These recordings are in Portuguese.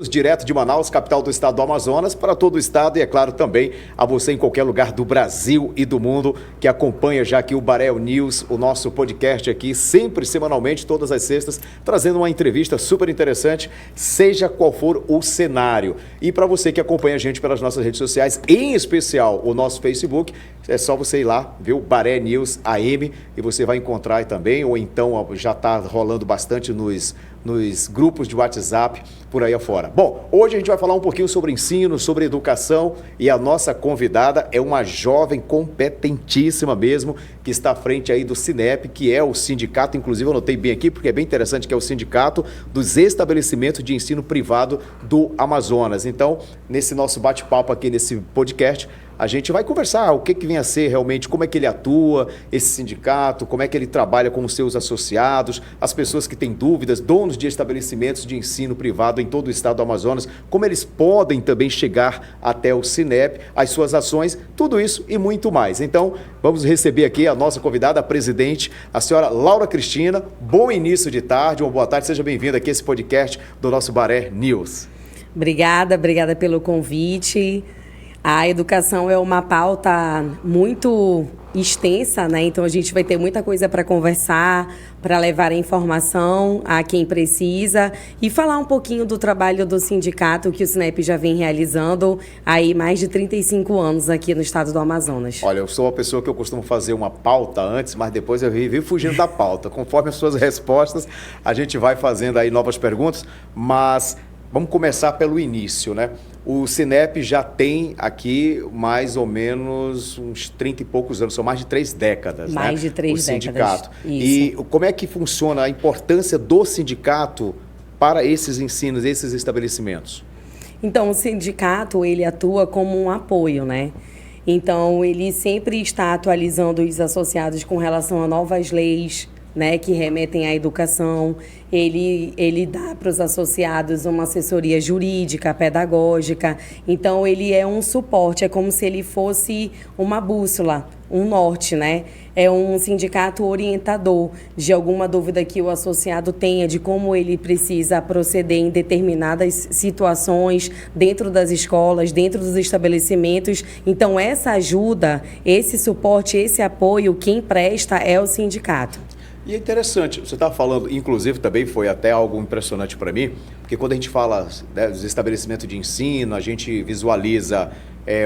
News, direto de Manaus, capital do estado do Amazonas, para todo o estado e, é claro, também a você em qualquer lugar do Brasil e do mundo que acompanha já aqui o Baré News, o nosso podcast aqui, sempre semanalmente, todas as sextas, trazendo uma entrevista super interessante, seja qual for o cenário. E para você que acompanha a gente pelas nossas redes sociais, em especial o nosso Facebook, é só você ir lá, ver o Baré News AM e você vai encontrar aí também, ou então já está rolando bastante nos grupos de WhatsApp por aí afora. Bom, hoje a gente vai falar um pouquinho sobre ensino, sobre educação e a nossa convidada é uma jovem competentíssima mesmo, que está à frente aí do Sinep, que é o sindicato, inclusive eu anotei bem aqui, porque é bem interessante, que é o Sindicato dos Estabelecimentos de Ensino Privado do Amazonas. Então, nesse nosso bate-papo aqui, nesse podcast, a gente vai conversar o que vem a ser realmente, como é que ele atua, esse sindicato, como é que ele trabalha com os seus associados, as pessoas que têm dúvidas, donos de estabelecimentos de ensino privado em todo o estado do Amazonas, como eles podem também chegar até o Sinep, as suas ações, tudo isso e muito mais. Então, vamos receber aqui a nossa convidada, a presidente, a senhora Laura Cristina. Bom início de tarde, uma boa tarde, seja bem-vinda aqui a esse podcast do nosso Baré News. Obrigada pelo convite. A educação é uma pauta muito extensa, né? Então a gente vai ter muita coisa para conversar, para levar a informação a quem precisa e falar um pouquinho do trabalho do sindicato que o Sinep já vem realizando há mais de 35 anos aqui no estado do Amazonas. Olha, eu sou uma pessoa que eu costumo fazer uma pauta antes, mas depois eu vivo fugindo da pauta. Conforme as suas respostas, a gente vai fazendo aí novas perguntas, mas vamos começar pelo início, né? O Sinep já tem aqui mais ou menos uns 30 e poucos anos, são mais de 3 décadas, né? Mais de 3 décadas. Sindicato. Isso. E como é que funciona a importância do sindicato para esses ensinos, esses estabelecimentos? Então, o sindicato, ele atua como um apoio, né? Então, ele sempre está atualizando os associados com relação a novas leis, né, que remetem à educação. Ele dá para os associados uma assessoria jurídica, pedagógica. Então, ele é um suporte, é como se ele fosse uma bússola, um norte, né? É um sindicato orientador de alguma dúvida que o associado tenha de como ele precisa proceder em determinadas situações dentro das escolas, dentro dos estabelecimentos. Então, essa ajuda, esse suporte, esse apoio, quem presta é o sindicato. E é interessante, você estava falando, inclusive também foi até algo impressionante para mim, porque quando a gente fala, né, dos estabelecimentos de ensino, a gente visualiza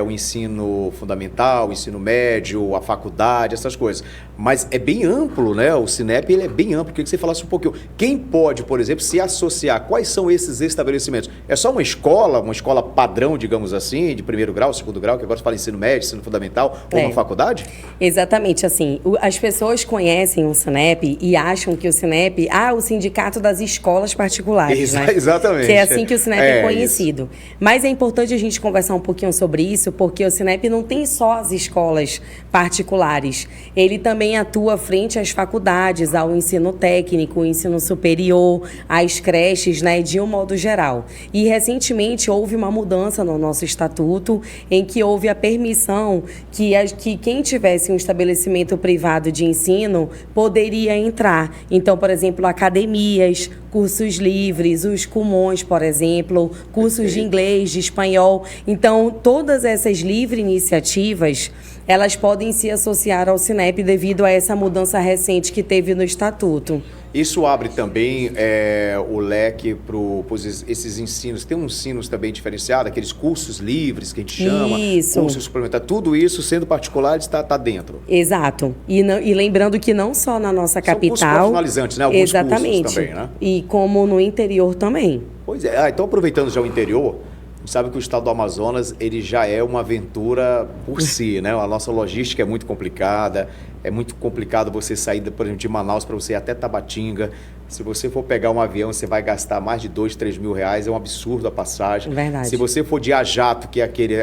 o ensino fundamental, o ensino médio, a faculdade, essas coisas. Mas é bem amplo, né? O Sinep, ele é bem amplo. Queria que você falasse um pouquinho. Quem pode, por exemplo, se associar? Quais são esses estabelecimentos? É só uma escola padrão, digamos assim, de primeiro grau, segundo grau, que agora se fala ensino médio, ensino fundamental, ou uma faculdade? Exatamente, assim, as pessoas conhecem o Sinep e acham que o Sinep, o sindicato das escolas particulares, né? Exatamente. Que é assim que o Sinep é conhecido. Isso. Mas é importante a gente conversar um pouquinho sobre isso, porque o Sinep não tem só as escolas particulares. Ele também atua frente às faculdades, ao ensino técnico, ao ensino superior, às creches, né, de um modo geral. E recentemente houve uma mudança no nosso estatuto, em que houve a permissão que quem tivesse um estabelecimento privado de ensino poderia entrar. Então, por exemplo, academias, cursos livres, os Kumons, por exemplo, cursos de inglês, de espanhol. Então, todas essas livres iniciativas, elas podem se associar ao Sinep devido a essa mudança recente que teve no estatuto. Isso abre também o leque para esses ensinos. Tem uns ensinos também diferenciados, aqueles cursos livres que a gente chama, cursos suplementares, tudo isso sendo particular está dentro. Exato. E lembrando que não só na nossa capital. São cursos profissionalizantes, né? Alguns cursos também, né? E como no interior também. Pois é. Então, aproveitando já o interior, a gente sabe que o estado do Amazonas ele já é uma aventura por si, né? A nossa logística é muito complicada. É muito complicado você sair, por exemplo, de Manaus para você ir até Tabatinga. Se você for pegar um avião, você vai gastar mais de 2, 3 mil reais. É um absurdo a passagem. Verdade. Se você for de a jato, que é aquele,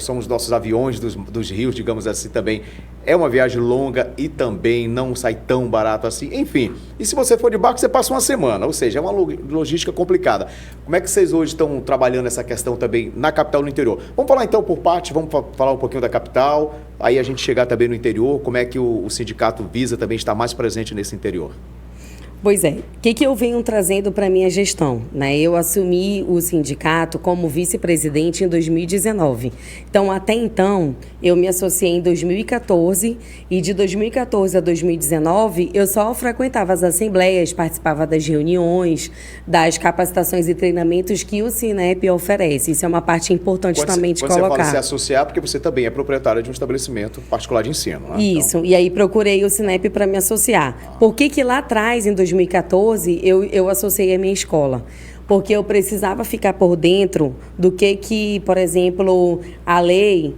são os nossos aviões dos rios, digamos assim, também, é uma viagem longa e também não sai tão barato assim. Enfim, e se você for de barco, você passa uma semana. Ou seja, é uma logística complicada. Como é que vocês hoje estão trabalhando essa questão também na capital e no interior? Vamos falar então por parte, vamos falar um pouquinho da capital, aí a gente chegar também no interior, como é que o sindicato visa também estar mais presente nesse interior? Pois é. O que eu venho trazendo para a minha gestão? Né? Eu assumi o sindicato como vice-presidente em 2019. Então, até então, eu me associei em 2014 e de 2014 a 2019, eu só frequentava as assembleias, participava das reuniões, das capacitações e treinamentos que o Sinep oferece. Isso é uma parte importante também de colocar. Quando você fala se associar, porque você também é proprietária de um estabelecimento particular de ensino, né? Isso. Então... E aí procurei o Sinep para me associar. Por que lá atrás, em 2014, eu associei a minha escola? Porque eu precisava ficar por dentro do que por exemplo, a lei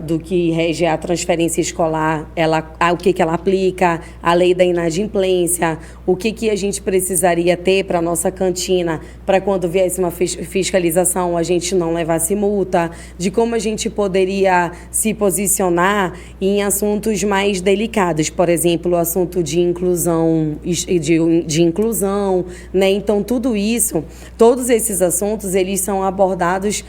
do que rege a transferência escolar, o que ela aplica, a lei da inadimplência, o que a gente precisaria ter para a nossa cantina, para quando viesse uma fiscalização a gente não levasse multa, de como a gente poderia se posicionar em assuntos mais delicados, por exemplo, o assunto de inclusão, né? Então, tudo isso, todos esses assuntos, eles são abordados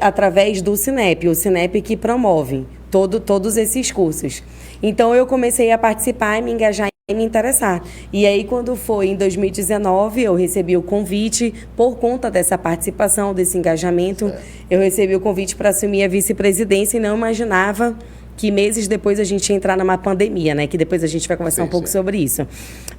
através do Sinep, o Sinep que promove todos esses cursos. Então, eu comecei a participar e me engajar e me interessar. E aí, quando foi em 2019, eu recebi o convite, por conta dessa participação, desse engajamento, eu recebi o convite para assumir a vice-presidência e não imaginava que meses depois a gente ia entrar numa pandemia, né? Que depois a gente vai conversar um pouco sobre isso.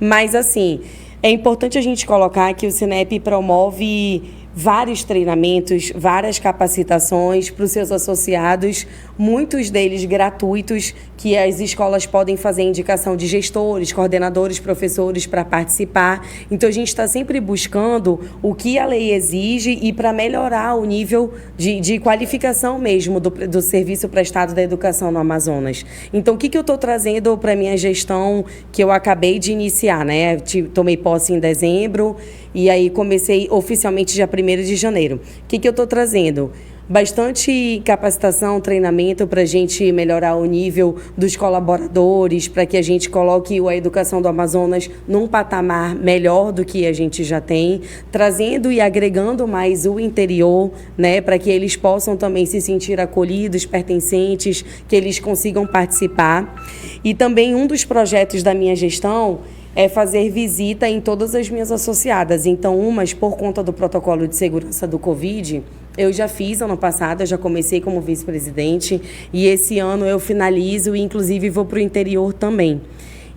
Mas, assim, é importante a gente colocar que o Sinep promove vários treinamentos, várias capacitações para os seus associados, muitos deles gratuitos, que as escolas podem fazer indicação de gestores, coordenadores, professores para participar. Então, a gente está sempre buscando o que a lei exige e para melhorar o nível de qualificação mesmo do serviço prestado da educação no Amazonas. Então, o que eu estou trazendo para a minha gestão que eu acabei de iniciar, né? Tomei posse em dezembro e aí comecei oficialmente dia 1º de janeiro. O que eu estou trazendo? Bastante capacitação, treinamento para a gente melhorar o nível dos colaboradores, para que a gente coloque a educação do Amazonas num patamar melhor do que a gente já tem, trazendo e agregando mais o interior, né, para que eles possam também se sentir acolhidos, pertencentes, que eles consigam participar. E também um dos projetos da minha gestão é fazer visita em todas as minhas associadas. Então, umas, por conta do protocolo de segurança do Covid, eu já fiz ano passado, eu já comecei como vice-presidente, e esse ano eu finalizo e, inclusive, vou para o interior também.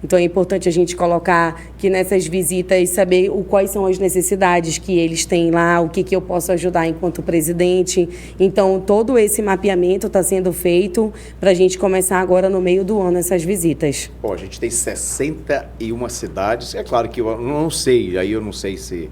Então, é importante a gente colocar que nessas visitas, saber quais são as necessidades que eles têm lá, o que eu posso ajudar enquanto presidente. Então, todo esse mapeamento está sendo feito para a gente começar agora no meio do ano essas visitas. Bom, a gente tem 61 cidades. É claro que eu não sei, aí eu não sei se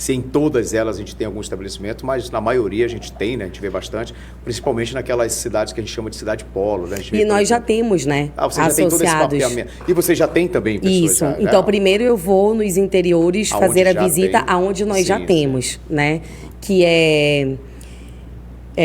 em todas elas a gente tem algum estabelecimento, mas na maioria a gente tem, né? A gente vê bastante, principalmente naquelas cidades que a gente chama de cidade polo, né? E nós já temos, né? Você já tem todo esse mapeamento. E você já tem também pessoas? Isso. Então, primeiro eu vou nos interiores fazer a visita aonde nós já temos, né? Que é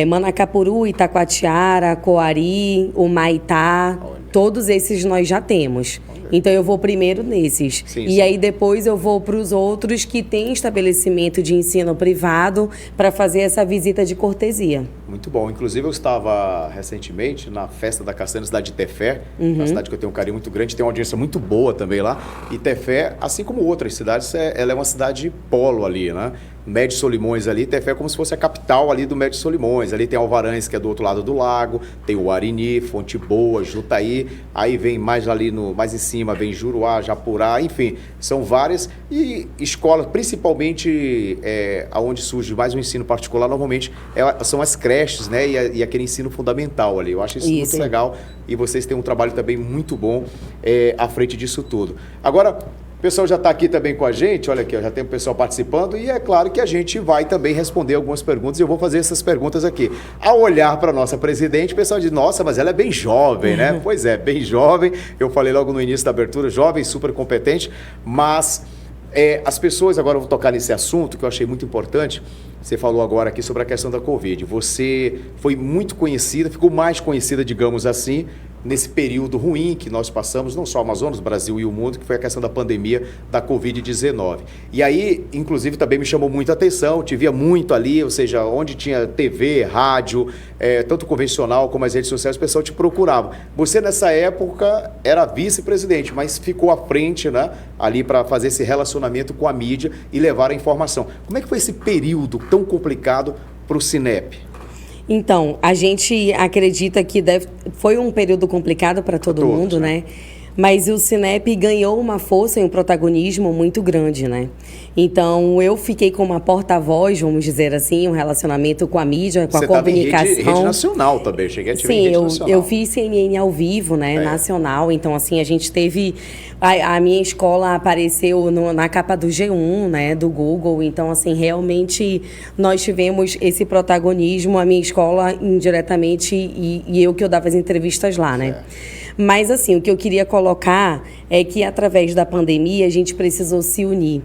Manacapuru, Itacoatiara, Coari, Humaitá, todos esses nós já temos. Então, eu vou primeiro nesses. E aí, depois, eu vou para os outros que têm estabelecimento de ensino privado para fazer essa visita de cortesia. Muito bom. Inclusive, eu estava recentemente na festa da castanha na cidade de Tefé, uma cidade que eu tenho um carinho muito grande, tem uma audiência muito boa também lá. E Tefé, assim como outras cidades, ela é uma cidade polo ali, né? Médio Solimões ali, Tefé é como se fosse a capital ali do Médio Solimões. Ali tem Alvarães, que é do outro lado do lago, tem o Arini, Fonte Boa, Jutaí, aí vem mais ali mais em cima, vem Juruá, Japurá, enfim, são várias. E escolas, principalmente onde surge mais um ensino particular, normalmente são as creches, né? E aquele ensino fundamental ali. Eu acho isso muito legal e vocês têm um trabalho também muito bom à frente disso tudo. Agora, o pessoal já está aqui também com a gente, olha aqui, já tem o pessoal participando e é claro que a gente vai também responder algumas perguntas e eu vou fazer essas perguntas aqui. Ao olhar para a nossa presidente, o pessoal diz, nossa, mas ela é bem jovem, né? Pois é, bem jovem, eu falei logo no início da abertura, jovem, super competente, mas as pessoas, agora eu vou tocar nesse assunto que eu achei muito importante, você falou agora aqui sobre a questão da Covid, você foi muito conhecida, ficou mais conhecida, digamos assim, nesse período ruim que nós passamos, não só o Amazonas, o Brasil e o mundo, que foi a questão da pandemia da Covid-19. E aí, inclusive, também me chamou muita atenção, te via muito ali, ou seja, onde tinha TV, rádio, tanto convencional como as redes sociais, o pessoal te procurava. Você, nessa época, era vice-presidente, mas ficou à frente, né, ali para fazer esse relacionamento com a mídia e levar a informação. Como é que foi esse período tão complicado para o Sinep? Então, a gente acredita que foi um período complicado para todo mundo, né? Mas o Sinep ganhou uma força e um protagonismo muito grande, né? Então, eu fiquei como uma porta-voz, vamos dizer assim, um relacionamento com a mídia, com a comunicação. Você estava em rede nacional também, cheguei a te ver em rede nacional. Sim, eu fiz CNN ao vivo, né, nacional. Então, assim, a gente teve... A minha escola apareceu na capa do G1, né, do Google. Então, assim, realmente nós tivemos esse protagonismo, a minha escola indiretamente e eu que eu dava as entrevistas lá, né? Mas, assim, o que eu queria colocar é que, através da pandemia, a gente precisou se unir.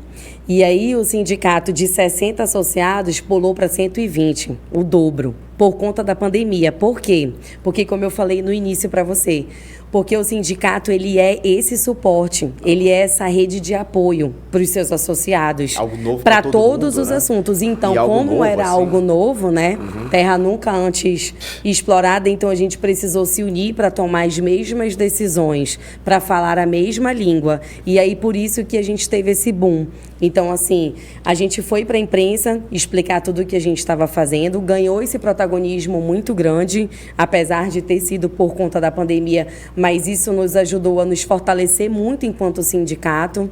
E aí, o sindicato de 60 associados pulou para 120, o dobro, por conta da pandemia. Por quê? Porque, como eu falei no início para você, porque o sindicato, ele é esse suporte, ele é essa rede de apoio para os seus associados, para todos os assuntos. Então, como era algo novo, né? Terra nunca antes explorada, então a gente precisou se unir para tomar as mesmas decisões, para falar a mesma língua. E aí, por isso que a gente teve esse boom. Então, assim, a gente foi para a imprensa explicar tudo o que a gente estava fazendo, ganhou esse protagonismo muito grande, apesar de ter sido por conta da pandemia, mas isso nos ajudou a nos fortalecer muito enquanto sindicato.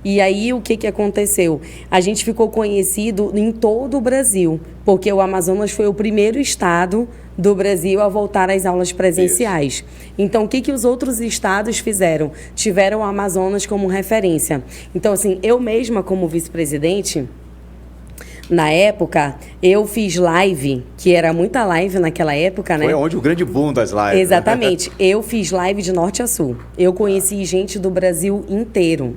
E aí, o que aconteceu? A gente ficou conhecido em todo o Brasil, porque o Amazonas foi o primeiro estado do Brasil a voltar às aulas presenciais. Isso. Então, o que os outros estados fizeram? Tiveram o Amazonas como referência. Então, assim, eu mesma, como vice-presidente, na época, eu fiz live, que era muita live naquela época, né? Foi onde o grande boom das lives. Exatamente. Eu fiz live de norte a sul. Eu conheci gente do Brasil inteiro.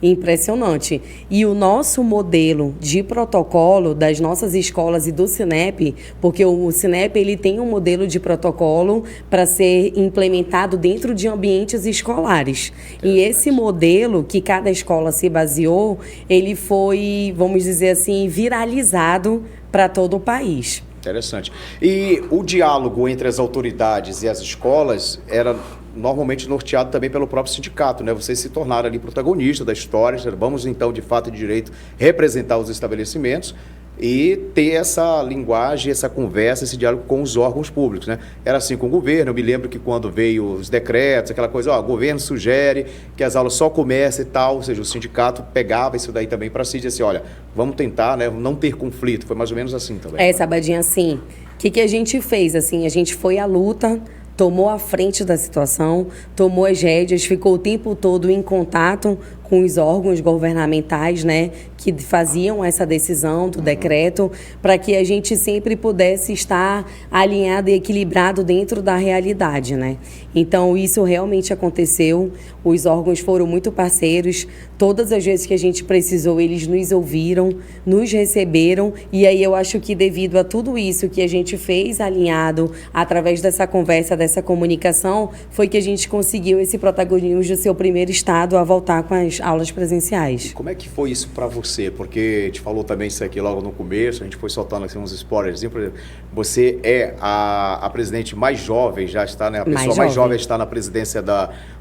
Impressionante. E o nosso modelo de protocolo das nossas escolas e do Sinep, porque o Sinep ele tem um modelo de protocolo para ser implementado dentro de ambientes escolares. E esse modelo que cada escola se baseou, ele foi, vamos dizer assim, viralizado para todo o país. Interessante. E o diálogo entre as autoridades e as escolas era normalmente norteado também pelo próprio sindicato, né? Vocês se tornaram ali protagonistas da história, vamos então, de fato e de direito, representar os estabelecimentos e ter essa linguagem, essa conversa, esse diálogo com os órgãos públicos, né? Era assim com o governo, eu me lembro que quando veio os decretos, aquela coisa, o governo sugere que as aulas só comecem e tal, ou seja, o sindicato pegava isso daí também para si e dizia assim, olha, vamos tentar, né, não ter conflito, foi mais ou menos assim também. Sabadinha, assim, o que a gente fez, assim, a gente foi à luta, tomou a frente da situação, tomou as rédeas, ficou o tempo todo em contato com os órgãos governamentais, né, que faziam essa decisão do decreto, para que a gente sempre pudesse estar alinhado e equilibrado dentro da realidade, né? Então, isso realmente aconteceu, os órgãos foram muito parceiros, todas as vezes que a gente precisou, eles nos ouviram, nos receberam, e aí eu acho que devido a tudo isso que a gente fez alinhado, através dessa conversa, dessa comunicação, foi que a gente conseguiu esse protagonismo de ser o primeiro estado a voltar com as aulas presenciais. E como é que foi isso para você? Porque a gente falou também isso aqui logo no começo, a gente foi soltando assim, uns spoilers. Por exemplo, você é a presidente mais jovem, já está, né? A pessoa mais jovem está na presidência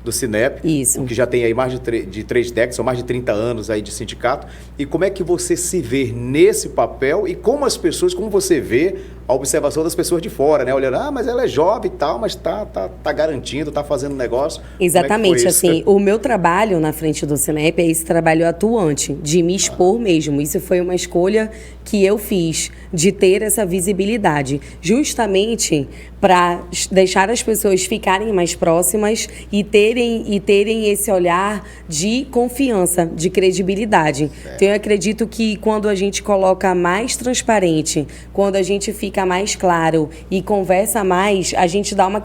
do Sinep. Isso. O que já tem aí mais de 3 décadas, são mais de 30 anos aí de sindicato. E como é que você se vê nesse papel e como você vê a observação das pessoas de fora, né? Olhando, mas ela é jovem e tal, mas tá garantindo, tá fazendo negócio. Exatamente, assim, o meu trabalho na frente do Sinep é esse trabalho atuante, de me expor mesmo. Isso foi uma escolha que eu fiz, de ter essa visibilidade, justamente para deixar as pessoas ficarem mais próximas e terem esse olhar de confiança, de credibilidade. Então, eu acredito que quando a gente coloca mais transparente, quando a gente fica mais claro e conversa mais, a gente dá uma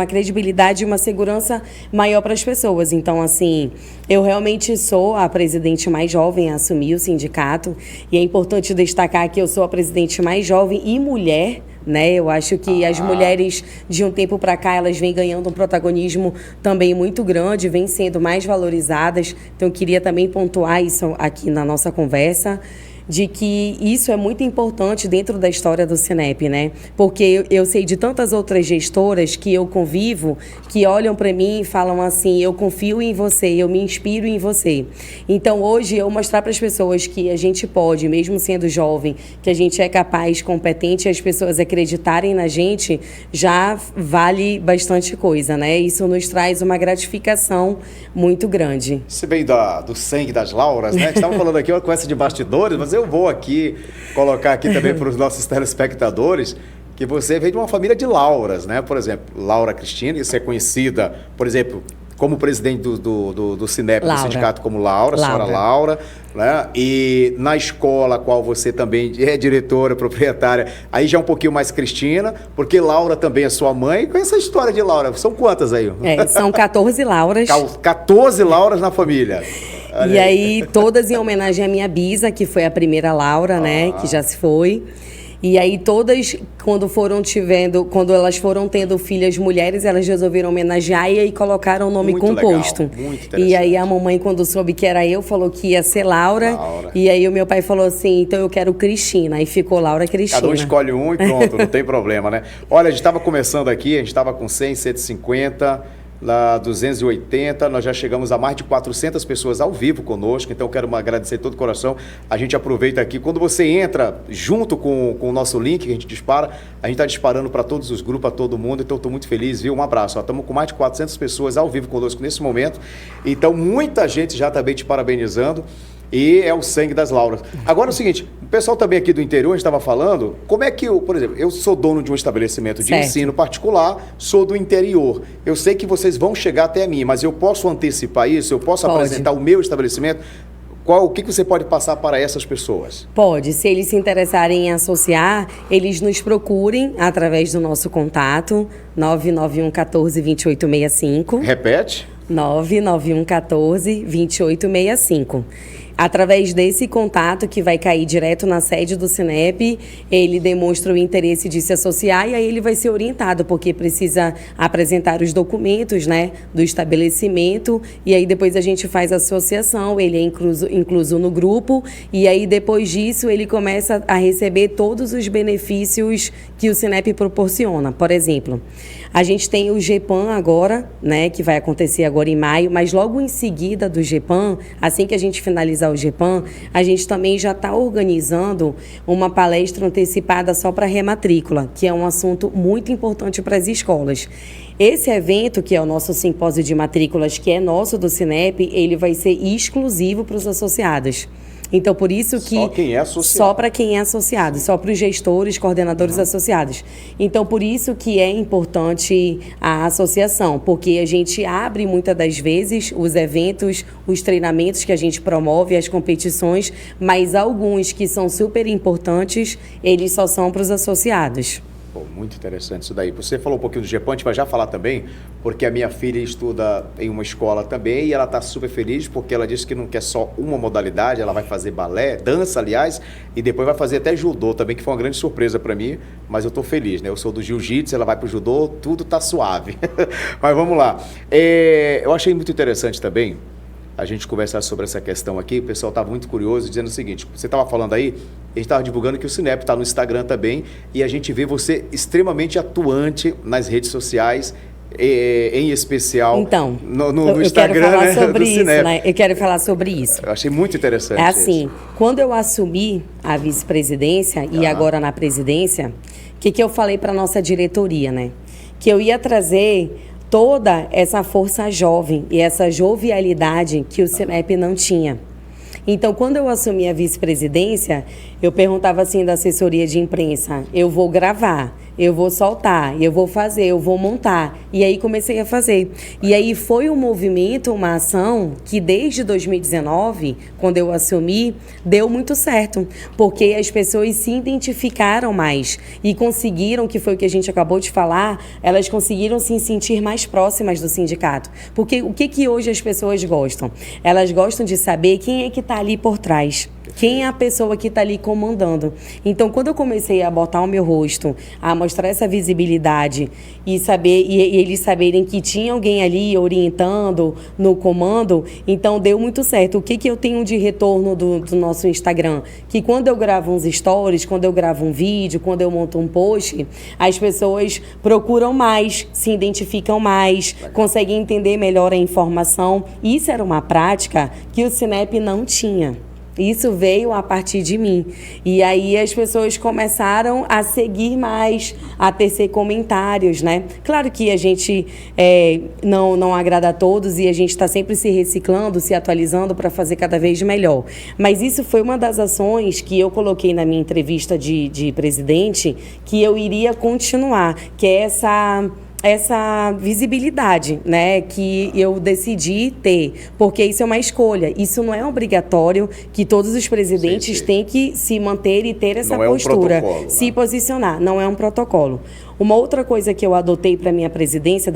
credibilidade e uma segurança maior para as pessoas. Então, assim, eu realmente sou a presidente mais jovem a assumir o sindicato e é importante destacar que eu sou a presidente mais jovem e mulher né? Eu acho que as mulheres, de um tempo para cá, elas vêm ganhando um protagonismo também muito grande, vêm sendo mais valorizadas. Então, eu queria também pontuar isso aqui na nossa conversa, de que isso é muito importante dentro da história do Cinep, né? Porque eu sei de tantas outras gestoras que eu convivo, que olham para mim e falam assim, eu confio em você, eu me inspiro em você. Então, hoje, eu mostrar para as pessoas que a gente pode, mesmo sendo jovem, que a gente é capaz, competente, e as pessoas acreditarem na gente, já vale bastante coisa, né? Isso nos traz uma gratificação muito grande. Você veio do sangue das Lauras, né? A gente estava falando aqui uma conversa de bastidores, mas eu vou aqui colocar aqui também para os nossos telespectadores que você veio de uma família de Lauras, né? Por exemplo, Laura Cristina, isso é conhecida, por exemplo, como presidente do Cinep, do sindicato como Laura, senhora Laura, né? E na escola, a qual você também é diretora, proprietária, aí já um pouquinho mais Cristina, porque Laura também é sua mãe. Qual é essa história de Laura? São quantas aí? São 14 Lauras. 14 Lauras na família. E aí, todas em homenagem à minha bisa, que foi a primeira Laura, né, que já se foi. E aí, todas, quando elas foram tendo filhas mulheres, elas resolveram homenagear e aí colocaram o nome muito composto. Legal, muito interessante. E aí, a mamãe, quando soube que era eu, falou que ia ser Laura. E aí, o meu pai falou assim, então eu quero Cristina. Aí ficou Laura Cristina. Cada um escolhe um e pronto, não tem problema, né? Olha, a gente estava começando aqui, a gente estava com 100, 150... lá 280, nós já chegamos a mais de 400 pessoas ao vivo conosco, então quero agradecer de todo o coração. A gente aproveita aqui, quando você entra junto com o nosso link que a gente dispara, a gente está disparando para todos os grupos, para todo mundo, então estou muito feliz, viu? Um abraço, estamos com mais de 400 pessoas ao vivo conosco nesse momento, então muita gente já também te parabenizando. E é o sangue das Lauras. Agora é o seguinte, o pessoal também aqui do interior, a gente estava falando, como é que, por exemplo, eu sou dono de um estabelecimento de ensino particular, sou do interior. Eu sei que vocês vão chegar até mim, mas eu posso antecipar isso? Eu posso apresentar o meu estabelecimento? O que você pode passar para essas pessoas? Pode. Se eles se interessarem em associar, eles nos procurem através do nosso contato, 991 14 2865. Repete. 991 14 2865. Através desse contato que vai cair direto na sede do Cinep, ele demonstra o interesse de se associar e aí ele vai ser orientado, porque precisa apresentar os documentos, né, do estabelecimento e aí depois a gente faz a associação, ele é incluso no grupo e aí depois disso ele começa a receber todos os benefícios que o Cinep proporciona. Por exemplo, a gente tem o GEPAM agora, né, que vai acontecer agora em maio, mas logo em seguida do GEPAM, assim que a gente finalizar o GEPAM, a gente também já está organizando uma palestra antecipada só para rematrícula, que é um assunto muito importante para as escolas. Esse evento, que é o nosso simpósio de matrículas, que é nosso do Cinep, ele vai ser exclusivo para os associados. Então, por isso que... Só quem é associado. Só para quem é associado, só para os gestores, coordenadores associados. Então, por isso que é importante a associação, porque a gente abre muitas das vezes os eventos, os treinamentos que a gente promove, as competições, mas alguns que são super importantes, eles só são para os associados. Pô, muito interessante isso daí. Você falou um pouquinho do GEPAM, a gente vai já falar também, porque a minha filha estuda em uma escola também e ela está super feliz porque ela disse que não quer só uma modalidade, ela vai fazer balé, dança, aliás, e depois vai fazer até judô também, que foi uma grande surpresa para mim, mas eu estou feliz, né? Eu sou do jiu-jitsu, ela vai para o judô, tudo tá suave. Mas vamos lá. Eu achei muito interessante também a gente conversar sobre essa questão aqui. O pessoal estava muito curioso, dizendo o seguinte, você estava falando aí, a gente estava divulgando que o Cinep está no Instagram também, e a gente vê você extremamente atuante nas redes sociais, em especial então, no Instagram, quero falar né, sobre do isso, Cinep. né? Eu quero falar sobre isso. Eu achei muito interessante. É assim, quando eu assumi a vice-presidência e agora na presidência, o que eu falei para a nossa diretoria, né? Que eu ia trazer toda essa força jovem e essa jovialidade que o Cinep não tinha. Então, quando eu assumi a vice-presidência, eu perguntava assim da assessoria de imprensa, eu vou gravar, eu vou soltar, eu vou fazer, eu vou montar. E aí comecei a fazer. E aí foi um movimento, uma ação que desde 2019, quando eu assumi, deu muito certo. Porque as pessoas se identificaram mais e conseguiram, que foi o que a gente acabou de falar, elas conseguiram se sentir mais próximas do sindicato. Porque o que hoje as pessoas gostam? Elas gostam de saber quem é que está ali por trás. Quem é a pessoa que está ali comandando? Então, quando eu comecei a botar o meu rosto, a mostrar essa visibilidade e eles saberem que tinha alguém ali orientando no comando, então deu muito certo. O que eu tenho de retorno do nosso Instagram? Que quando eu gravo uns stories, quando eu gravo um vídeo, quando eu monto um post, as pessoas procuram mais, se identificam mais, conseguem entender melhor a informação. Isso era uma prática que o Cinep não tinha. Isso veio a partir de mim. E aí as pessoas começaram a seguir mais, a tecer comentários, né? Claro que a gente não agrada a todos e a gente está sempre se reciclando, se atualizando para fazer cada vez melhor. Mas isso foi uma das ações que eu coloquei na minha entrevista de presidente, que eu iria continuar, que é essa visibilidade, né, que eu decidi ter, porque isso é uma escolha, isso não é obrigatório que todos os presidentes têm que se manter e ter essa postura, se posicionar, não é um protocolo. Uma outra coisa que eu adotei para minha presidência,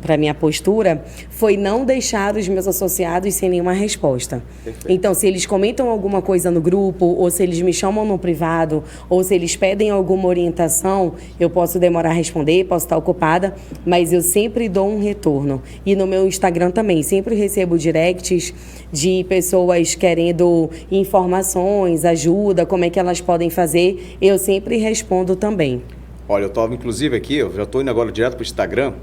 para minha postura, foi não deixar os meus associados sem nenhuma resposta. Perfeito. Então, se eles comentam alguma coisa no grupo, ou se eles me chamam no privado, ou se eles pedem alguma orientação, eu posso demorar a responder, posso estar ocupada, mas eu sempre dou um retorno. E no meu Instagram também, sempre recebo directs de pessoas querendo informações, ajuda, como é que elas podem fazer, eu sempre respondo também. Olha, eu estava inclusive aqui, eu já estou indo agora direto para o Instagram,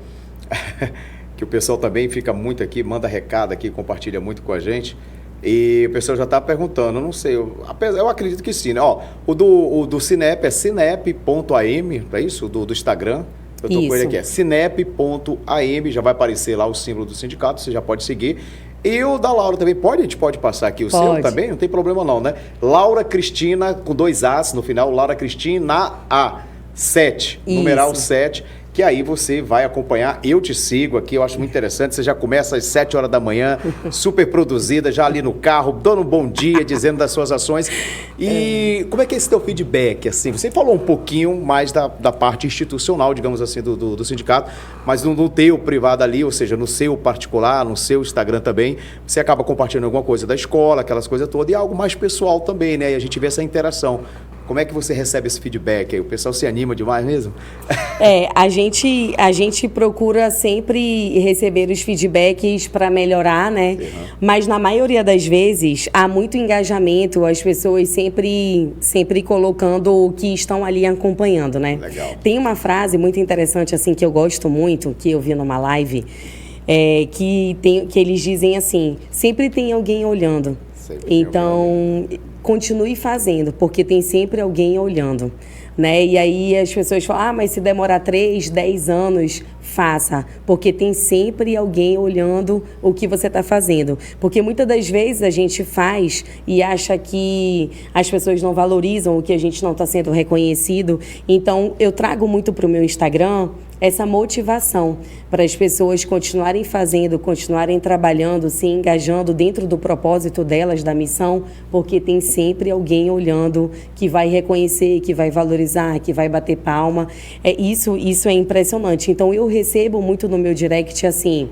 que o pessoal também fica muito aqui, manda recado aqui, compartilha muito com a gente. E o pessoal já está perguntando, não sei, eu acredito que sim, né? Ó, o do Cinep é cinep.am, não é isso? Do Instagram. Eu estou com ele aqui, é cinep.am, já vai aparecer lá o símbolo do sindicato, você já pode seguir. E o da Laura também, a gente pode passar aqui o seu também? Não tem problema não, né? Laura Cristina, com 2 As no final, Laura Cristina A. 7, numeral 7, que aí você vai acompanhar, eu te sigo aqui, eu acho muito interessante, você já começa às 7 horas da manhã, super produzida, já ali no carro, dando um bom dia, dizendo das suas ações. E como é que é esse teu feedback, assim? Você falou um pouquinho mais da parte institucional, digamos assim, do sindicato, mas no teu privado ali, ou seja, no seu particular, no seu Instagram também, você acaba compartilhando alguma coisa da escola, aquelas coisas todas, e algo mais pessoal também, né? E a gente vê essa interação. Como é que você recebe esse feedback aí? O pessoal se anima demais mesmo? A gente procura sempre receber os feedbacks para melhorar, né? Uhum. Mas na maioria das vezes há muito engajamento, as pessoas sempre colocando que estão ali acompanhando, né? Legal. Tem uma frase muito interessante assim que eu gosto muito, que eu vi numa live, que eles dizem assim: sempre tem alguém olhando. Então, continue fazendo, porque tem sempre alguém olhando, né? E aí as pessoas falam, mas se demorar 3, 10 anos, faça, porque tem sempre alguém olhando o que você está fazendo. Porque muitas das vezes a gente faz e acha que as pessoas não valorizam, o que a gente não está sendo reconhecido. Então, eu trago muito para o meu Instagram essa motivação para as pessoas continuarem fazendo, continuarem trabalhando, se engajando dentro do propósito delas, da missão, porque tem sempre alguém olhando que vai reconhecer, que vai valorizar, que vai bater palma. Isso é impressionante. Então, eu recebo muito no meu direct assim,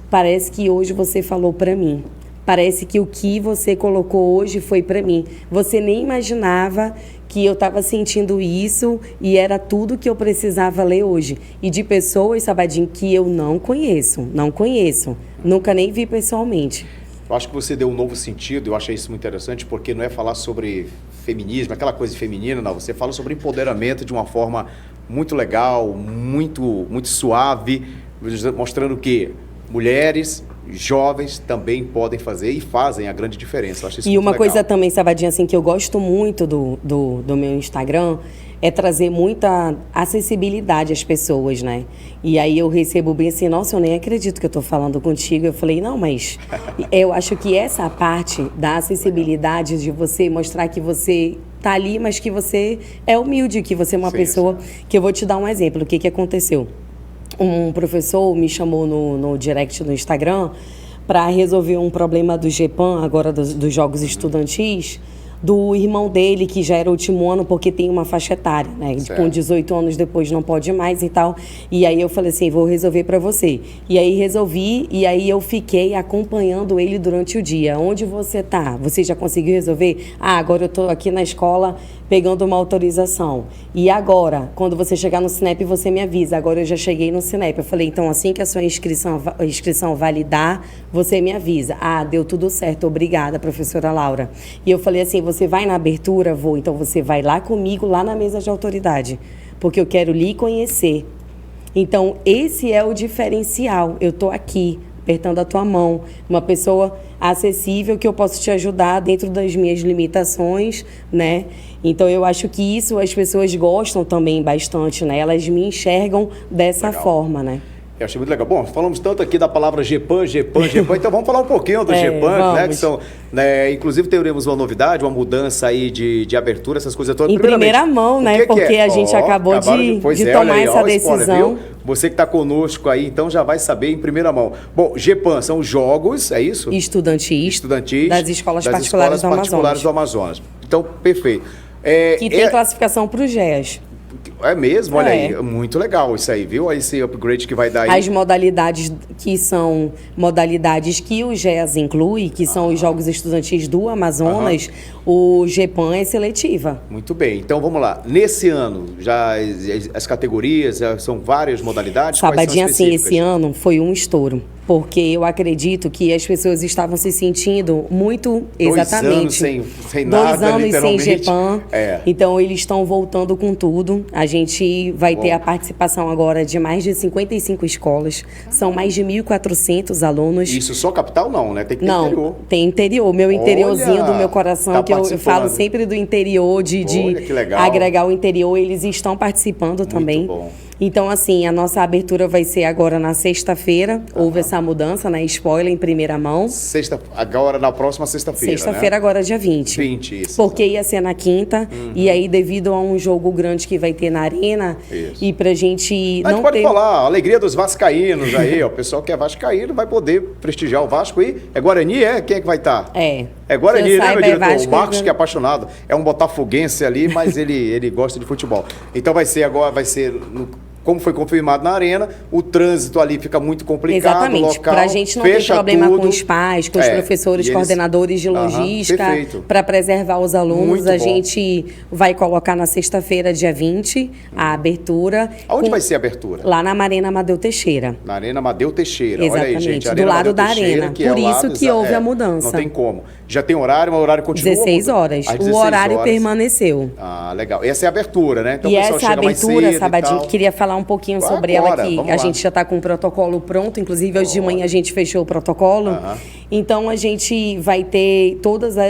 parece que hoje você falou para mim. Parece que o que você colocou hoje foi para mim. Você nem imaginava que eu estava sentindo isso e era tudo que eu precisava ler hoje. E de pessoas, Sabadinho, que eu não conheço, nunca nem vi pessoalmente. Eu acho que você deu um novo sentido, eu achei isso muito interessante, porque não é falar sobre feminismo, aquela coisa feminina, não. Você fala sobre empoderamento de uma forma muito legal, muito suave, mostrando que mulheres, jovens também podem fazer e fazem a grande diferença. Eu acho isso e muito uma legal. Coisa também, Sabadinho, assim, que eu gosto muito do meu Instagram é trazer muita acessibilidade às pessoas, né? E aí eu recebo bem assim, nossa, eu nem acredito que eu tô falando contigo. Eu falei, não, mas eu acho que essa parte da acessibilidade, de você mostrar que você tá ali, mas que você é humilde, que você é uma pessoa... Que eu vou te dar um exemplo, o que aconteceu. Um professor me chamou no direct do Instagram para resolver um problema do GEPAN, agora dos Jogos Estudantis, do irmão dele, que já era último ano, porque tem uma faixa etária, né? Com 18 anos depois não pode mais e tal. E aí eu falei assim, vou resolver para você. E aí resolvi, e aí eu fiquei acompanhando ele durante o dia. Onde você tá? Você já conseguiu resolver? Ah, agora eu tô aqui na escola pegando uma autorização. E agora, quando você chegar no Cinep, você me avisa. Agora eu já cheguei no Cinep. Eu falei, então assim que a sua inscrição validar, você me avisa. Ah, deu tudo certo, obrigada, professora Laura. E eu falei assim, você vai na abertura? Vou. Então você vai lá comigo, lá na mesa de autoridade, porque eu quero lhe conhecer. Então esse é o diferencial. Eu tô aqui, apertando a tua mão, uma pessoa acessível que eu posso te ajudar dentro das minhas limitações, né? Então eu acho que isso as pessoas gostam também bastante, né? Elas me enxergam dessa forma, né? Eu achei muito legal. Bom, falamos tanto aqui da palavra GEPAM, então vamos falar um pouquinho do GEPAM, né? Que são, né, inclusive teremos uma novidade, uma mudança aí de abertura, essas coisas todas. Em primeira mão, né? Porque a gente acabou de tomar aí, essa decisão. Você que está conosco aí, então já vai saber em primeira mão. Bom, GEPAM são jogos, é isso? Estudantis das escolas particulares do Amazonas. Então, perfeito. Que tem classificação para o GEAS. É mesmo? Olha aí, muito legal isso aí, viu? Esse upgrade que vai dar aí. As modalidades que são modalidades que o GEAS inclui, que são os Jogos Estudantis do Amazonas, o GEPAM é seletiva. Muito bem, então vamos lá. Nesse ano, já as categorias, já são várias modalidades? Sabadinho, assim, esse ano foi um estouro. Porque eu acredito que as pessoas estavam se sentindo muito, exatamente... 2 anos sem nada, 2 anos sem literalmente. GEPAM. Então, eles estão voltando com tudo. A gente vai ter a participação agora de mais de 55 escolas. São mais de 1.400 alunos. Isso só capital não, né? Tem que ter interior. Tem interior. Meu interiorzinho do meu coração, que eu falo sempre do interior, de agregar o interior. Eles estão participando também. Muito bom. Então, assim, a nossa abertura vai ser agora na sexta-feira. Houve essa mudança, né? Spoiler em primeira mão. Agora, na próxima sexta-feira, Sexta-feira, agora dia 20. 20, isso. Porque ia ser na quinta. E aí, devido a um jogo grande que vai ter na arena, e pra gente não pode falar, a alegria dos vascaínos aí, ó. O pessoal que é vascaíno vai poder prestigiar o Vasco aí. É Guarani, é? Quem é que vai estar? É Guarani, né, meu diretor? Vasco, o Marcos, que é apaixonado. É um botafoguense ali, mas ele gosta de futebol. Então vai ser agora, como foi confirmado na arena, o trânsito ali fica muito complicado. Exatamente. Para a gente não ter problema com os pais, com os professores, coordenadores de logística, para preservar os alunos, a gente vai colocar na sexta-feira, dia 20, a abertura. Aonde vai ser a abertura? Lá na Arena Amadeu Teixeira. Na Arena Amadeu Teixeira. Exatamente. Olha aí, gente. Do lado da arena. Por isso que houve a mudança. Não tem como. Já tem horário, mas o horário continua? 16 horas. O horário permaneceu. Ah, legal. Essa é a abertura, né? Então, e essa abertura, Sabadinho, queria falar um pouquinho sobre ela aqui. A gente já está com o protocolo pronto, inclusive hoje de manhã a gente fechou o protocolo. Então a gente vai ter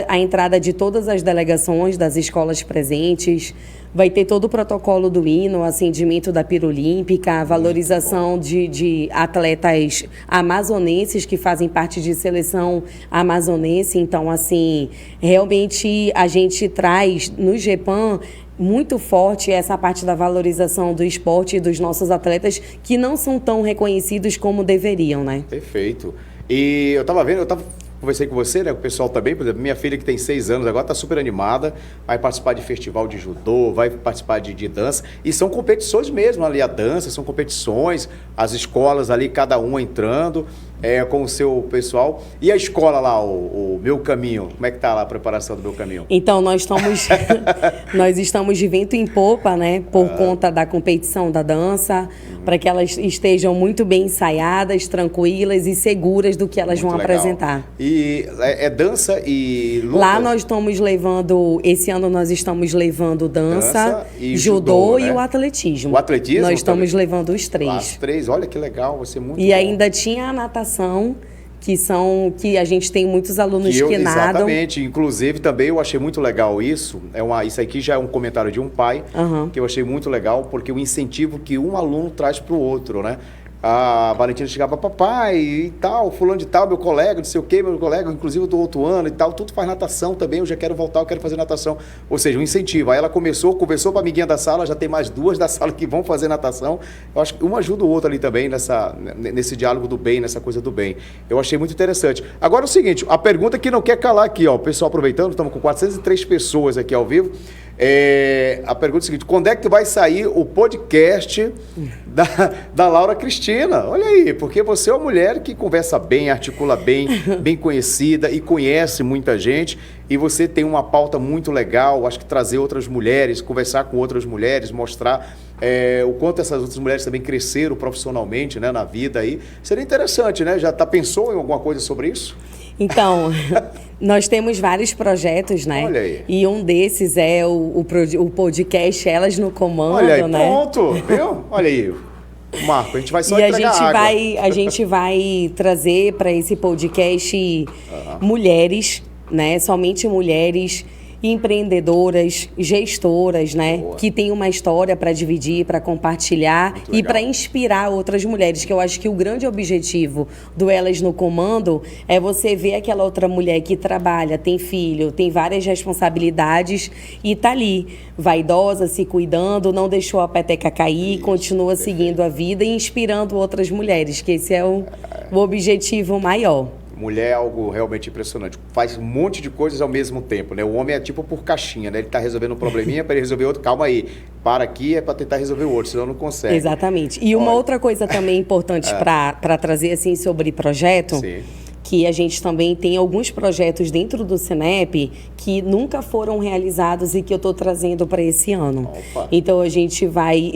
a entrada de todas as delegações das escolas presentes, vai ter todo o protocolo do hino, acendimento da pira olímpica, a valorização de atletas amazonenses que fazem parte de seleção amazonense. Então, assim, realmente a gente traz no GEPAM muito forte essa parte da valorização do esporte e dos nossos atletas que não são tão reconhecidos como deveriam, né? Perfeito. E eu conversei com você, né? O pessoal também, por exemplo, minha filha que tem 6 anos agora está super animada, vai participar de festival de judô, vai participar de dança, e são competições mesmo ali, a dança, são competições, as escolas ali, cada uma entrando com o seu pessoal. E a escola lá, o Meu Caminho, como é que tá lá a preparação do Meu Caminho? Então, nós estamos de vento em popa, né? Por conta da competição da dança, para que elas estejam muito bem ensaiadas, tranquilas e seguras do que elas vão apresentar. E é dança e luta? Lá nós estamos levando, esse ano nós estamos levando dança e judô, né? E o atletismo. O atletismo? Nós estamos levando os 3. Os 3, olha que legal, vai ser muito bom. E ainda tinha a natação, que a gente tem muitos alunos que nadam. Exatamente, inclusive também eu achei muito legal isso, isso aqui já é um comentário de um pai, que eu achei muito legal, porque o incentivo que um aluno traz para o outro, né? a Valentina chegava, papai e tal, fulano de tal, meu colega, não sei o quê, meu colega, inclusive do outro ano e tal, tudo faz natação também, eu já quero voltar, eu quero fazer natação. Ou seja, um incentivo. Aí ela conversou com a amiguinha da sala, já tem mais 2 da sala que vão fazer natação. Eu acho que uma ajuda o outro ali também nesse diálogo do bem, nessa coisa do bem. Eu achei muito interessante. Agora é o seguinte, a pergunta que não quer calar aqui, ó, o pessoal aproveitando, estamos com 403 pessoas aqui ao vivo. A pergunta é a seguinte, quando é que vai sair o podcast da Laura Cristina? Olha aí, porque você é uma mulher que conversa bem, articula bem, bem conhecida e conhece muita gente, e você tem uma pauta muito legal, acho que trazer outras mulheres, conversar com outras mulheres, mostrar o quanto essas outras mulheres também cresceram profissionalmente, né, na vida aí. Seria interessante, né? Já pensou em alguma coisa sobre isso? Então, nós temos vários projetos, né? Olha aí. E um desses é o podcast Elas no Comando, olha aí, né? Pronto, viu? Olha aí. Marco, a gente vai só e entregar água. a gente vai trazer para esse podcast mulheres, né? Somente mulheres empreendedoras, gestoras, né? Boa. Que tem uma história para dividir, para compartilhar e para inspirar outras mulheres, que eu acho que o grande objetivo do Elas no Comando é você ver aquela outra mulher que trabalha, tem filho, tem várias responsabilidades e tá ali, vaidosa, se cuidando, não deixou a peteca cair, continua seguindo a vida e inspirando outras mulheres, que esse é o objetivo maior. Mulher é algo realmente impressionante. Faz um monte de coisas ao mesmo tempo, né? O homem é tipo por caixinha, né? Ele está resolvendo um probleminha para ele resolver outro. Calma aí, para aqui é para tentar resolver o outro, senão não consegue. Exatamente. E uma outra coisa também importante para trazer assim sobre projeto, Sim. que a gente também tem alguns projetos dentro do Sinep que nunca foram realizados e que eu estou trazendo para esse ano. Opa. Então a gente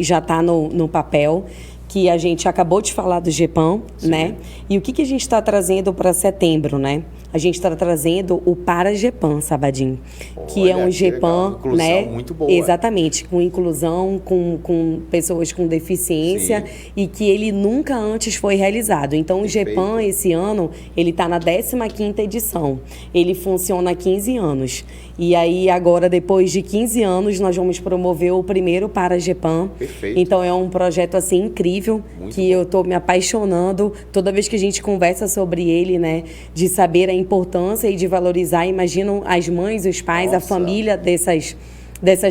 já está no papel, que a gente acabou de falar do GEPAM, né? E o que a gente está trazendo para setembro, né? A gente está trazendo o Para-GEPAM, Sabadinho, que é um GEPAM, né? Muito boa. Exatamente, com inclusão, com pessoas com deficiência. Sim. E que ele nunca antes foi realizado. Então, o GEPAM, esse ano, ele está na 15ª edição. Ele funciona há 15 anos. E aí, agora, depois de 15 anos, nós vamos promover o primeiro Para-GEPAM. Perfeito. Então, é um projeto, assim, incrível, muito que bom. Eu estou me apaixonando. Toda vez que a gente conversa sobre ele, né? De saber a importância e de valorizar, imaginam as mães, os pais, a família dessas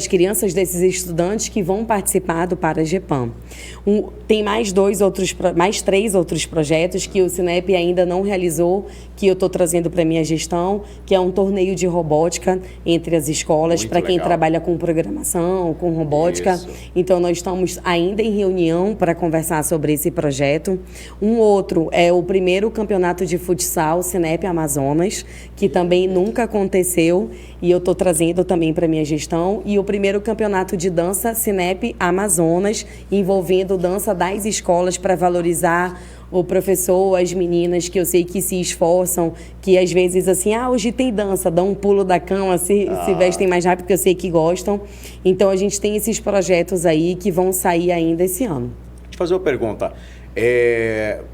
crianças, desses estudantes que vão participar do Para-GEPAM. Tem mais 3 outros projetos que o Sinep ainda não realizou, que eu estou trazendo para a minha gestão, que é um torneio de robótica entre as escolas, para quem trabalha com programação, com robótica. Isso. Então, nós estamos ainda em reunião para conversar sobre esse projeto. Um outro é o primeiro campeonato de futsal Sinep Amazonas, que também nunca aconteceu, e eu estou trazendo também para a minha gestão. E o primeiro campeonato de dança Sinep Amazonas, envolvendo dança das escolas para valorizar o professor, as meninas que eu sei que se esforçam, que às vezes assim, hoje tem dança, dão um pulo da cama, se vestem mais rápido, porque eu sei que gostam. Então a gente tem esses projetos aí que vão sair ainda esse ano. Deixa eu fazer uma pergunta.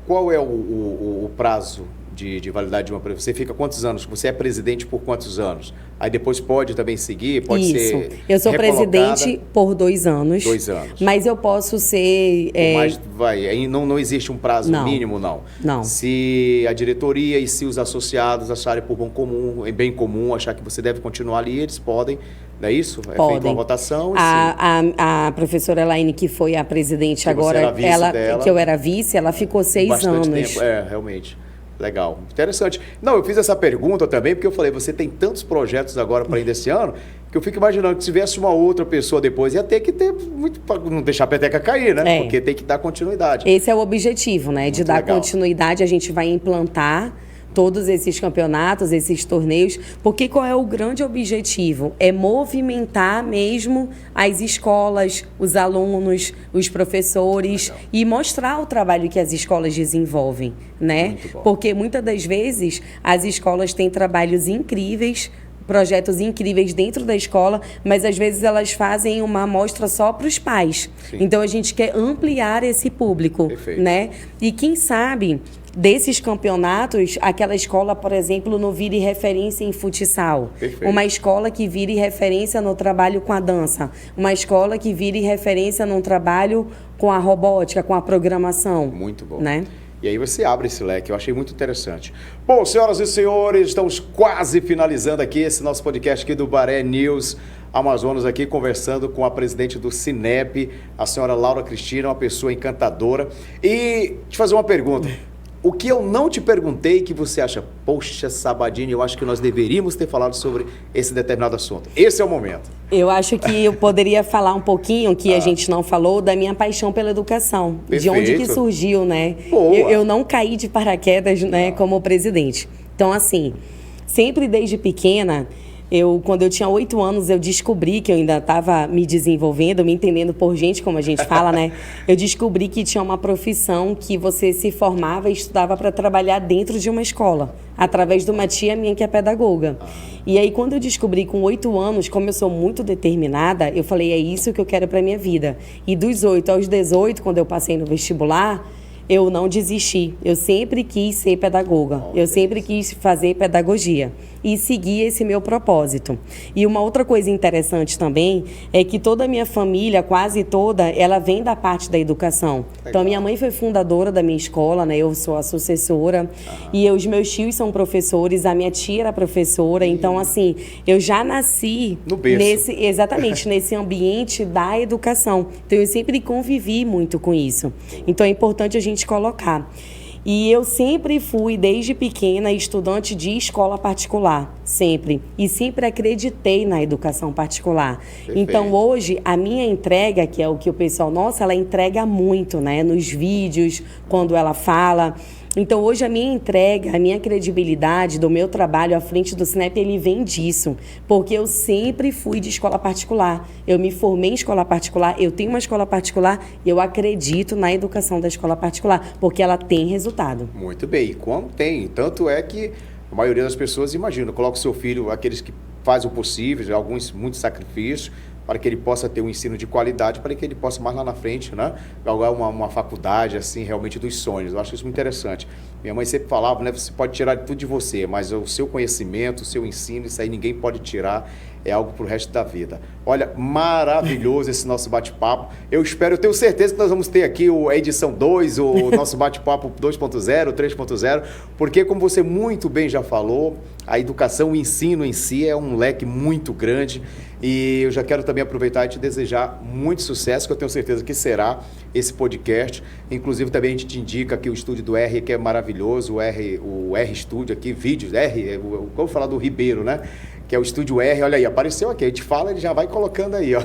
Qual é o prazo de validade de uma previdência? Você fica quantos anos? Você é presidente por quantos anos? Aí depois pode também seguir? Pode ser eu sou presidente por 2 anos. 2 anos. Mas eu posso ser... Mas aí não existe um prazo mínimo, não? Não. Se a diretoria e se os associados acharem por bem comum, achar que você deve continuar ali, eles podem, não é isso? Podem. É feita uma votação. A professora Elaine, que foi a presidente que agora, que eu era vice, ela ficou 6 anos. Tempo. Realmente. Legal, interessante. Não, eu fiz essa pergunta também porque eu falei, você tem tantos projetos agora para ir desse ano, que eu fico imaginando que se tivesse uma outra pessoa depois, ia ter que ter muito para não deixar a peteca cair, né? Porque tem que dar continuidade. Esse é o objetivo, né? De dar continuidade, a gente vai implantar todos esses campeonatos, esses torneios, porque qual é o grande objetivo? É movimentar mesmo as escolas, os alunos, os professores e mostrar o trabalho que as escolas desenvolvem, né? Porque muitas das vezes as escolas têm trabalhos incríveis projetos incríveis dentro da escola, mas às vezes elas fazem uma amostra só para os pais. Sim. Então a gente quer ampliar esse público, perfeito, né? E quem sabe desses campeonatos, aquela escola, por exemplo, não vire referência em futsal. Perfeito. Uma escola que vire referência no trabalho com a dança. Uma escola que vire referência no trabalho com a robótica, com a programação. Muito bom. Né? E aí você abre esse leque, eu achei muito interessante. Bom, senhoras e senhores, estamos quase finalizando aqui esse nosso podcast aqui do Baré News Amazonas, aqui conversando com a presidente do Sinep, a senhora Laura Cristina, uma pessoa encantadora. E te fazer uma pergunta. O que eu não te perguntei que você acha, poxa, Sabadini, eu acho que nós deveríamos ter falado sobre esse determinado assunto. Esse é o momento. Eu acho que eu poderia falar um pouquinho, que a gente não falou, da minha paixão pela educação. Perfeito. De onde que surgiu, né? Eu não caí de paraquedas, né, como presidente. Então, assim, sempre desde pequena... Quando eu tinha 8 anos, eu descobri que eu ainda estava me desenvolvendo, me entendendo por gente, como a gente fala, né? Eu descobri que tinha uma profissão que você se formava e estudava para trabalhar dentro de uma escola, através de uma tia minha que é pedagoga. E aí, quando eu descobri com 8 anos, como eu sou muito determinada, eu falei, é isso que eu quero para minha vida. E dos 8 aos 18, quando eu passei no vestibular, eu não desisti. Eu sempre quis ser pedagoga. Eu sempre quis fazer pedagogia e seguir esse meu propósito. E uma outra coisa interessante também é que toda a minha família, quase toda, ela vem da parte da educação. Legal. Então, minha mãe foi fundadora da minha escola, né? Eu sou a sucessora. E os meus tios são professores, a minha tia era professora. Então, assim, eu já nasci no berço. Exatamente, nesse ambiente da educação. Então, eu sempre convivi muito com isso. Então, é importante a gente colocar. E eu sempre fui, desde pequena, estudante de escola particular, sempre. E sempre acreditei na educação particular. Perfeito. Então, hoje, a minha entrega, que é o que o pessoal, nossa, ela entrega muito, né? Nos vídeos, quando ela fala. Então, hoje, a minha entrega, a minha credibilidade do meu trabalho à frente do Sinep, ele vem disso. Porque eu sempre fui de escola particular. Eu me formei em escola particular, eu tenho uma escola particular e eu acredito na educação da escola particular, porque ela tem resultado. Muito bem, e como tem. Tanto é que a maioria das pessoas, imagina, coloca o seu filho, aqueles que fazem o possível, alguns muitos sacrifícios, para que ele possa ter um ensino de qualidade, para que ele possa mais lá na frente, né, galgar uma faculdade, assim, realmente dos sonhos. Eu acho isso muito interessante. Minha mãe sempre falava, né, você pode tirar tudo de você, mas o seu conhecimento, o seu ensino, isso aí ninguém pode tirar, é algo para o resto da vida. Olha, maravilhoso esse nosso bate-papo. Eu tenho certeza que nós vamos ter aqui a edição 2, o nosso bate-papo 2.0, 3.0, porque, como você muito bem já falou, a educação, o ensino em si é um leque muito grande. E eu já quero também aproveitar e te desejar muito sucesso, que eu tenho certeza que será esse podcast. Inclusive, também a gente te indica aqui o estúdio do R, que é maravilhoso, o R Studio aqui, vídeos, vamos falar do Ribeiro, né? Que é o Estúdio R, olha aí, apareceu aqui, a gente fala, ele já vai colocando aí, ó.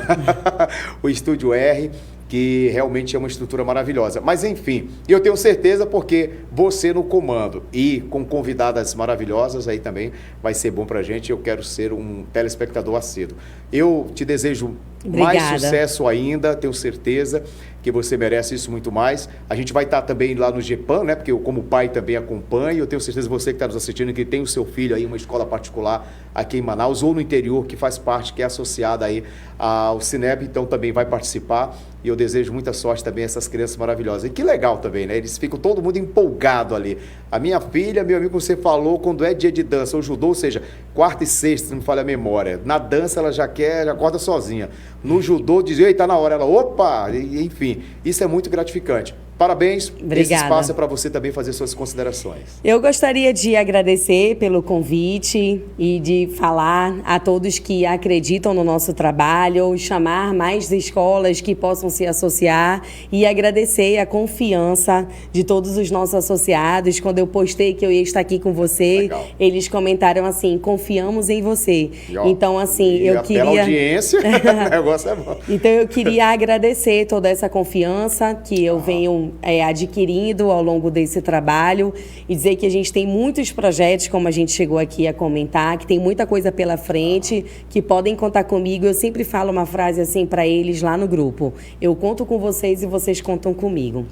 O Estúdio R, que realmente é uma estrutura maravilhosa. Mas, enfim, eu tenho certeza porque você no comando e com convidadas maravilhosas, aí também vai ser bom pra gente. Eu quero ser um telespectador assíduo. Eu te desejo mais sucesso ainda, tenho certeza que você merece isso muito mais. A gente vai estar também lá no GEPAM, né? Porque eu, como pai, também acompanho. Eu tenho certeza que você que está nos assistindo, que tem o seu filho aí em uma escola particular aqui em Manaus ou no interior, que faz parte, que é associada aí ao Sinep, então também vai participar. E eu desejo muita sorte também a essas crianças maravilhosas. E que legal também, né? Eles ficam todo mundo empolgado ali. A minha filha, meu amigo, você falou, quando é dia de dança, ou judô, ou seja, quarta e sexta, se não me falha a memória. Na dança ela já acorda sozinha. No judô, dizia, ei, tá na hora. Ela, opa! Enfim, isso é muito gratificante. Parabéns. Obrigada. Esse espaço é para você também fazer suas considerações. Eu gostaria de agradecer pelo convite e de falar a todos que acreditam no nosso trabalho, chamar mais escolas que possam se associar e agradecer a confiança de todos os nossos associados. Quando eu postei que eu ia estar aqui com você, legal, eles comentaram assim, confiamos em você. Então, assim, eu queria... Pela audiência, o negócio é bom. Então, eu queria agradecer toda essa confiança que eu venho adquirindo ao longo desse trabalho e dizer que a gente tem muitos projetos, como a gente chegou aqui a comentar, que tem muita coisa pela frente, que podem contar comigo. Eu sempre falo uma frase assim para eles lá no grupo: eu conto com vocês e vocês contam comigo.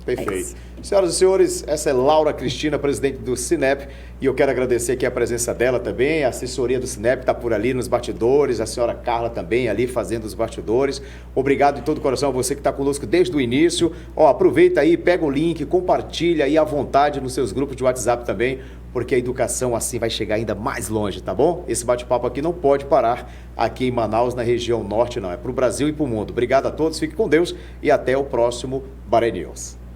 Perfeito. Senhoras e senhores, essa é Laura Cristina, presidente do Sinep, e eu quero agradecer aqui a presença dela também, a assessoria do Sinep está por ali nos bastidores, a senhora Carla também ali fazendo os bastidores. Obrigado de todo o coração a você que está conosco desde o início. Aproveita aí, pega o link, compartilha aí à vontade nos seus grupos de WhatsApp também, porque a educação assim vai chegar ainda mais longe, tá bom? Esse bate-papo aqui não pode parar aqui em Manaus, na região norte, não. É para o Brasil e para o mundo. Obrigado a todos, fique com Deus e até o próximo Baré News.